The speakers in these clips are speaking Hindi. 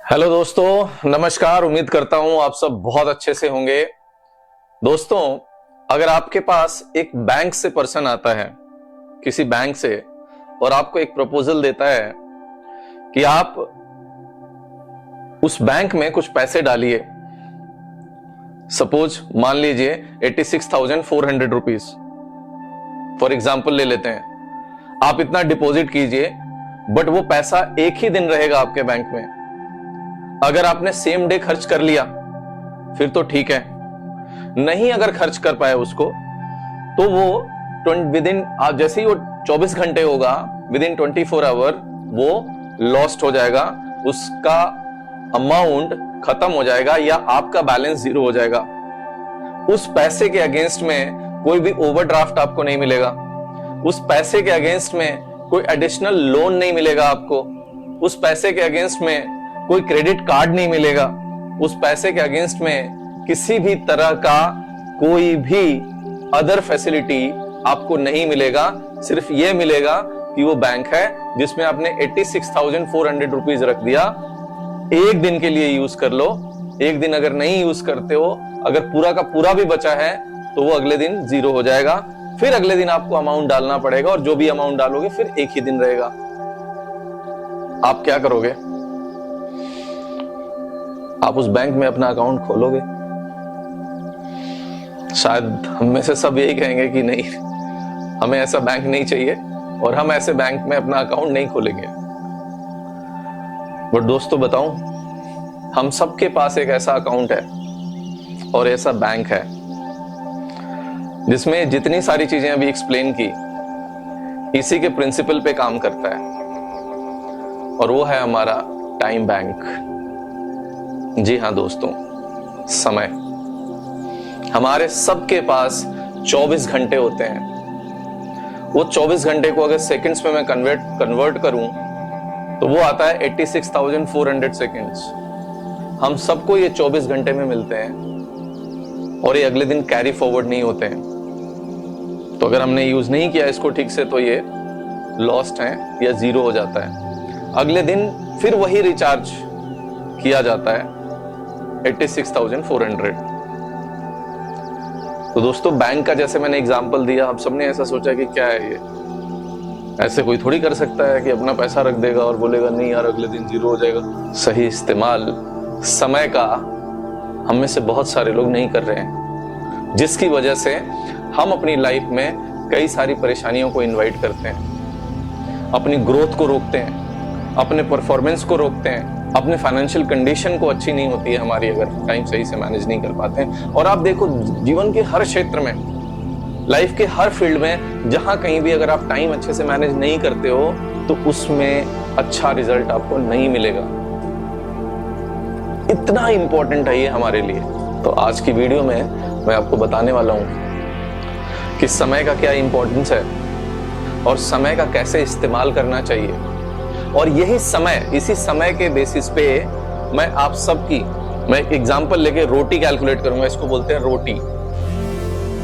हेलो दोस्तों, नमस्कार। उम्मीद करता हूं आप सब बहुत अच्छे से होंगे। दोस्तों, अगर आपके पास एक बैंक से पर्सन आता है, किसी बैंक से, और आपको एक प्रपोजल देता है कि आप उस बैंक में कुछ पैसे डालिए, सपोज मान लीजिए 86,400 रुपीज फॉर एग्जाम्पल ले लेते हैं। आप इतना डिपॉजिट कीजिए, बट वो पैसा एक ही दिन रहेगा आपके बैंक में। अगर आपने सेम डे खर्च कर लिया फिर तो ठीक है, नहीं अगर खर्च कर पाए उसको तो वो विद इन, जैसे ही वो 24 घंटे होगा, विद इन 24 आवर वो लॉस्ट हो जाएगा, उसका अमाउंट खत्म हो जाएगा या आपका बैलेंस जीरो हो जाएगा। उस पैसे के अगेंस्ट में कोई भी ओवरड्राफ्ट आपको नहीं मिलेगा, उस पैसे के अगेंस्ट में कोई एडिशनल लोन नहीं मिलेगा आपको, उस पैसे के अगेंस्ट में कोई क्रेडिट कार्ड नहीं मिलेगा, उस पैसे के अगेंस्ट में किसी भी तरह का कोई भी अदर फैसिलिटी आपको नहीं मिलेगा। सिर्फ ये मिलेगा कि वो बैंक है जिसमें आपने 86,400 रुपीज रख दिया, एक दिन के लिए यूज कर लो। एक दिन अगर नहीं यूज करते हो, अगर पूरा का पूरा भी बचा है तो वो अगले दिन जीरो हो जाएगा। फिर अगले दिन आपको अमाउंट डालना पड़ेगा और जो भी अमाउंट डालोगे फिर एक ही दिन रहेगा। आप क्या करोगे? आप उस बैंक में अपना अकाउंट खोलोगे? शायद हम में से सब यही कहेंगे कि नहीं, हमें ऐसा बैंक नहीं चाहिए और हम ऐसे बैंक में अपना अकाउंट नहीं खोलेंगे। बट दोस्तों बताऊं, हम सबके पास एक ऐसा अकाउंट है और ऐसा बैंक है जिसमें जितनी सारी चीजें अभी एक्सप्लेन की, इसी के प्रिंसिपल पे काम करता है, और वो है हमारा टाइम बैंक। जी हाँ दोस्तों, समय। हमारे सबके पास 24 घंटे होते हैं। वो 24 घंटे को अगर सेकंड्स में मैं कन्वर्ट करूं तो वो आता है 86,400 सेकंड्स। हम सबको ये 24 घंटे में मिलते हैं और ये अगले दिन कैरी फॉरवर्ड नहीं होते हैं। तो अगर हमने यूज नहीं किया इसको ठीक से तो ये लॉस्ट है या जीरो हो जाता है। अगले दिन फिर वही रिचार्ज किया जाता है 86,400। तो दोस्तों, बैंक का जैसे मैंने एग्जांपल दिया, आप सबने ऐसा सोचा कि क्या है ये, ऐसे कोई थोड़ी कर सकता है कि अपना पैसा रख देगा और बोलेगा नहीं यार अगले दिन जीरो हो जाएगा। सही इस्तेमाल समय का हम में से बहुत सारे लोग नहीं कर रहे हैं, जिसकी वजह से हम अपनी लाइफ में कई सारी परेशानियों को इन्वाइट करते हैं, अपनी ग्रोथ को रोकते हैं, अपने परफॉर्मेंस को रोकते हैं, अपने फाइनेंशियल कंडीशन को अच्छी नहीं होती है हमारी अगर टाइम सही से मैनेज नहीं कर पाते हैं। और आप देखो, जीवन के हर क्षेत्र में, लाइफ के हर फील्ड में, जहां कहीं भी अगर आप टाइम अच्छे से मैनेज नहीं करते हो तो उसमें अच्छा रिजल्ट आपको नहीं मिलेगा। इतना इंपॉर्टेंट है ये हमारे लिए। तो आज की वीडियो में मैं आपको बताने वाला हूं कि समय का क्या इंपॉर्टेंस है और समय का कैसे इस्तेमाल करना चाहिए। और यही समय, इसी समय के बेसिस पे मैं आप सबकी, मैं एक एग्जांपल लेके रोटी कैलकुलेट करूंगा, इसको बोलते हैं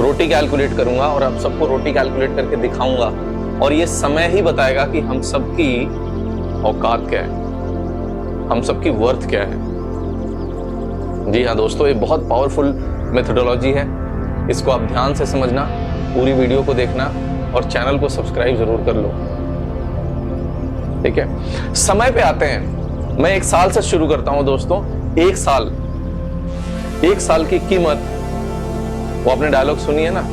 रोटी कैलकुलेट करूंगा और आप सबको रोटी कैलकुलेट करके दिखाऊंगा, और ये समय ही बताएगा कि हम सबकी औकात क्या है, हम सबकी वर्थ क्या है। जी हाँ दोस्तों, ये बहुत पावरफुल मेथोडोलॉजी है, इसको आप ध्यान से समझना, पूरी वीडियो को देखना और चैनल को सब्सक्राइब जरूर कर लो। ठीक है, समय पे आते हैं। मैं एक साल से शुरू करता हूं दोस्तों। एक साल की कीमत, वो आपने डायलॉग सुनी है ना,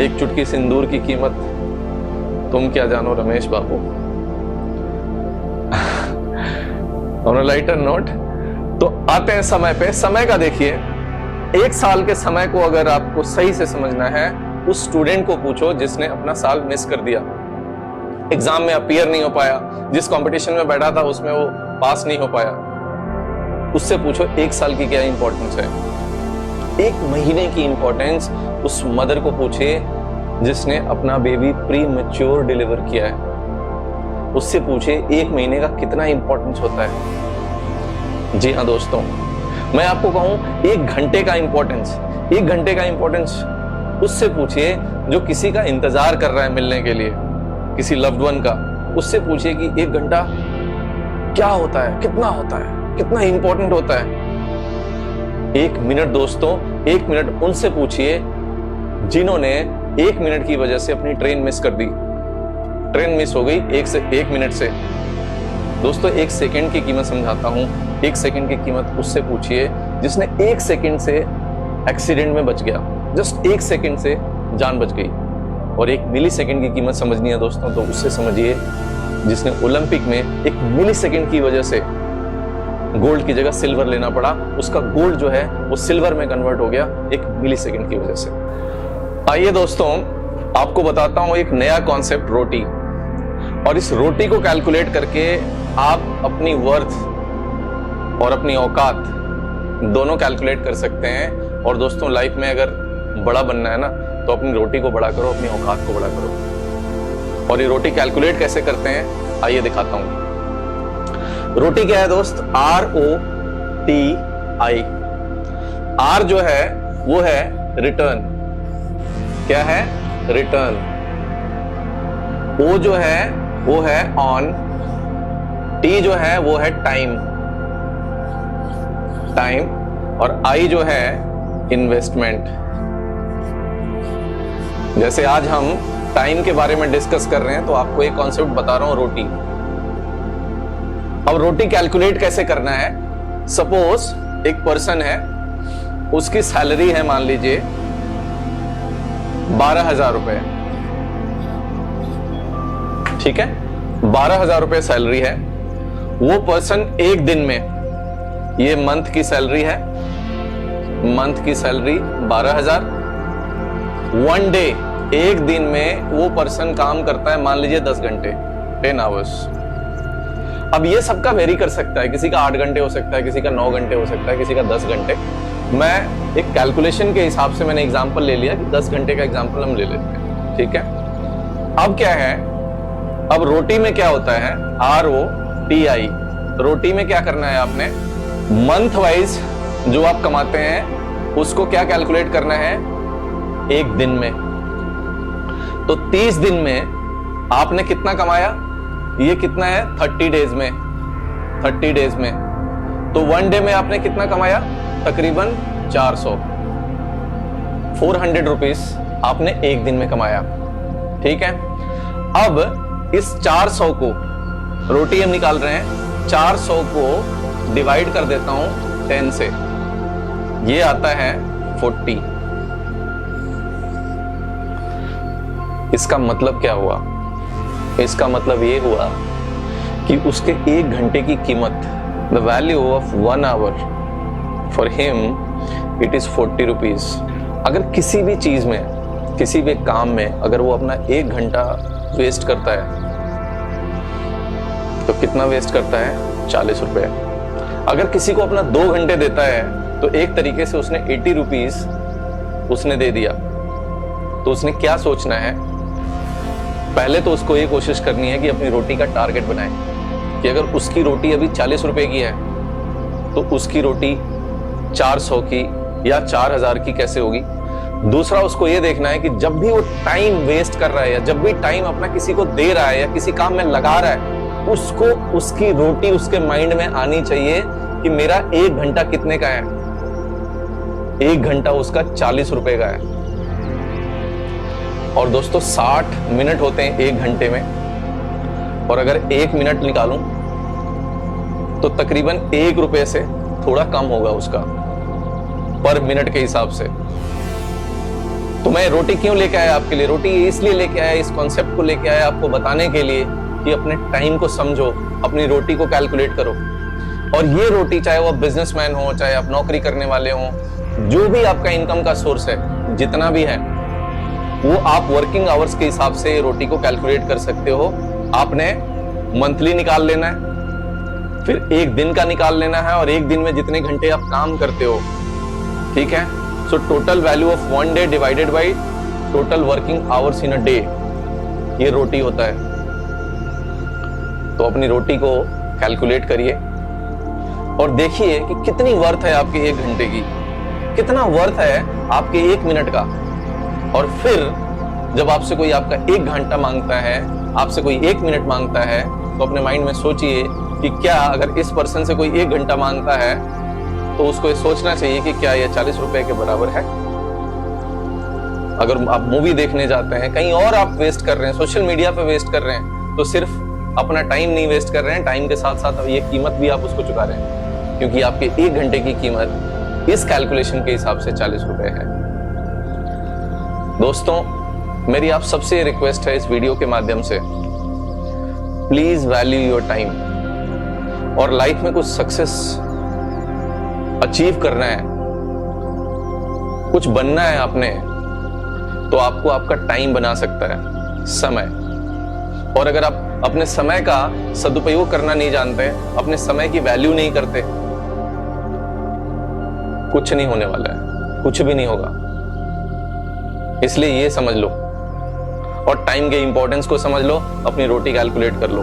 एक चुटकी सिंदूर की कीमत तुम क्या जानो रमेश बाबू। ऑन अ लाइटर नोट, तो आते हैं समय पे। समय का देखिए, एक साल के समय को अगर आपको सही से समझना है, उस स्टूडेंट को पूछो जिसने अपना साल मिस कर दिया, एग्जाम में अपीयर नहीं हो पाया, जिस कंपटीशन में बैठा था उसमें वो पास नहीं हो पाया, उससे पूछो एक साल की क्या इंपॉर्टेंस है। एक महीने की इंपॉर्टेंस उस मदर को पूछे जिसने अपना बेबी प्री मैच्योर डिलीवर किया है, उससे पूछे एक महीने का कितना इंपॉर्टेंस होता है। जी हाँ दोस्तों, मैं आपको कहूं एक घंटे का इंपॉर्टेंस उससे पूछिए जो किसी का इंतजार कर रहा है मिलने के लिए, किसी लव्ड वन का। उससे पूछिए कि एक घंटा क्या होता है, कितना होता है, कितना इंपॉर्टेंट होता है। 1 मिनट दोस्तों, 1 मिनट उनसे पूछिए जिन्होंने 1 मिनट की वजह से अपनी ट्रेन मिस कर दी। ट्रेन मिस हो गई 1 मिनट से। दोस्तों 1 सेकंड की कीमत समझाता हूं। 1 सेकंड की कीमत उससे पूछिए जिसने 1 सेकंड से एक्सीडेंट में बच गया। जस्ट 1 सेकंड से जान बच गई। और 1 मिली सेकंड की कीमत समझनी है दोस्तों, तो उससे समझिए जिसने ओलंपिक में 1 मिली सेकंड की वजह से गोल्ड की जगह सिल्वर लेना पड़ा, उसका गोल्ड जो है वो सिल्वर में कन्वर्ट हो गया 1 मिली सेकंड की वजह से। आइए दोस्तों आपको बताता हूं एक नया कॉन्सेप्ट, रोटी। और इस रोटी को कैलकुलेट करके आप अपनी वर्थ और अपनी औकात दोनों कैलकुलेट कर सकते हैं। और दोस्तों लाइफ में अगर बड़ा बनना है ना, तो अपनी रोटी को बड़ा करो, अपनी औकात को बड़ा करो। और ये रोटी कैलकुलेट कैसे करते हैं आइए दिखाता हूं। रोटी क्या है दोस्त? ROTI। R जो है वो है रिटर्न। क्या है? रिटर्न। O जो है वो है ऑन। T जो है वो है टाइम। टाइम। और I जो है इन्वेस्टमेंट। जैसे आज हम टाइम के बारे में डिस्कस कर रहे हैं, तो आपको एक कॉन्सेप्ट बता रहा हूं, रोटी। अब रोटी कैलकुलेट कैसे करना है? सपोज एक पर्सन है, उसकी सैलरी है मान लीजिए 12,000 रुपए। ठीक है, 12,000 रुपए सैलरी है। वो पर्सन एक दिन में, ये मंथ की सैलरी है, मंथ की सैलरी 12,000। 1 डे, एक दिन में वो पर्सन काम करता है मान लीजिए 10 घंटे, 10 आवर्स। अब ये सबका वेरी कर सकता है, किसी का 8 घंटे हो सकता है, किसी का 9 घंटे हो सकता है, किसी का 10 घंटे। मैं एक कैलकुलेशन के हिसाब से मैंने एग्जांपल ले लिया कि 10 घंटे का एग्जांपल हम ले लेते हैं। ठीक है, अब क्या है, अब रोटी में क्या होता है? ROTI। रोटी में क्या करना है आपने? मंथ वाइज जो आप कमाते हैं उसको क्या कैलकुलेट करना है? एक दिन में। तो 30 दिन में आपने कितना कमाया? ये कितना है? 30 डेज में। 30 डेज में तो 1 डे में आपने कितना कमाया? तकरीबन 400 रुपीस आपने एक दिन में कमाया। ठीक है, अब इस 400 को, रोटी हम निकाल रहे हैं, 400 को डिवाइड कर देता हूं 10 से, ये आता है 40। इसका मतलब क्या हुआ? इसका मतलब ये हुआ कि उसके 1 घंटे की कीमत, the value of 1 hour for him it is 40 rupees. अगर किसी भी चीज में, किसी भी काम में अगर वो अपना 1 घंटा वेस्ट करता है, तो कितना वेस्ट करता है? 40 रुपए। अगर किसी को अपना 2 घंटे देता है, तो एक तरीके से उसने 80 रुपीज उसने दे दिया। तो उसने क्या सोचना है? पहले तो उसको ये कोशिश करनी है कि अपनी रोटी का टारगेट बनाए कि अगर उसकी रोटी अभी 40 रुपए की है, तो उसकी रोटी 400 की या 4,000 की कैसे होगी। दूसरा उसको ये देखना है कि जब भी वो टाइम वेस्ट कर रहा है, या जब भी टाइम अपना किसी को दे रहा है या किसी काम में लगा रहा है, उसको उसकी रोटी उसके माइंड में आनी चाहिए कि मेरा 1 घंटा कितने का है? 1 घंटा उसका 40 रुपए का है। और दोस्तों 60 मिनट होते हैं 1 घंटे में, और अगर 1 मिनट निकालूं तो तकरीबन 1 रुपए से थोड़ा कम होगा उसका पर मिनट के हिसाब से। तो मैं रोटी क्यों लेके आया आपके लिए? रोटी इसलिए लेके आया, इस कॉन्सेप्ट को लेके आया आपको बताने के लिए कि अपने टाइम को समझो, अपनी रोटी को कैलकुलेट करो। और ये रोटी, चाहे वो बिजनेसमैन हो, चाहे आप नौकरी करने वाले हो, जो भी आपका इनकम का सोर्स है, जितना भी है, वो आप वर्किंग आवर्स के हिसाब से रोटी को कैलकुलेट कर सकते हो। आपने मंथली निकाल लेना है, फिर 1 दिन का निकाल लेना है, और 1 दिन में जितने घंटे आप काम करते हो। ठीक है, so total value of 1 day divided by total working hours in a day, ये रोटी होता है। तो अपनी रोटी को कैलकुलेट करिए और देखिए कि कितनी वर्थ है आपके 1 घंटे की, कितना वर्थ है आपके 1 मिनट का। और फिर जब आपसे कोई आपका 1 घंटा मांगता है, आपसे कोई 1 मिनट मांगता है, तो अपने माइंड में सोचिए कि क्या अगर इस पर्सन से कोई 1 घंटा मांगता है तो उसको ये सोचना चाहिए कि क्या ये 40 रुपए के बराबर है। अगर आप मूवी देखने जाते हैं, कहीं और आप वेस्ट कर रहे हैं, सोशल मीडिया पे वेस्ट कर रहे हैं, तो सिर्फ अपना टाइम नहीं वेस्ट कर रहे हैं, टाइम के साथ साथ ये कीमत भी आप उसको चुका रहे हैं, क्योंकि आपके 1 घंटे की कीमत इस कैलकुलेशन के हिसाब से 40 रुपए है। दोस्तों, मेरी आप सबसे रिक्वेस्ट है इस वीडियो के माध्यम से, प्लीज वैल्यू योर टाइम। और लाइफ में कुछ सक्सेस अचीव करना है, कुछ बनना है आपने, तो आपको आपका टाइम बना सकता है समय। और अगर आप अपने समय का सदुपयोग करना नहीं जानते, अपने समय की वैल्यू नहीं करते, कुछ नहीं होने वाला है, कुछ भी नहीं होगा। इसलिए ये समझ लो और टाइम के इंपॉर्टेंस को समझ लो, अपनी रोटी कैलकुलेट कर लो।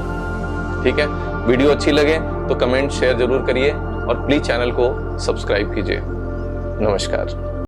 ठीक है, वीडियो अच्छी लगे तो कमेंट शेयर जरूर करिए और प्लीज चैनल को सब्सक्राइब कीजिए। नमस्कार।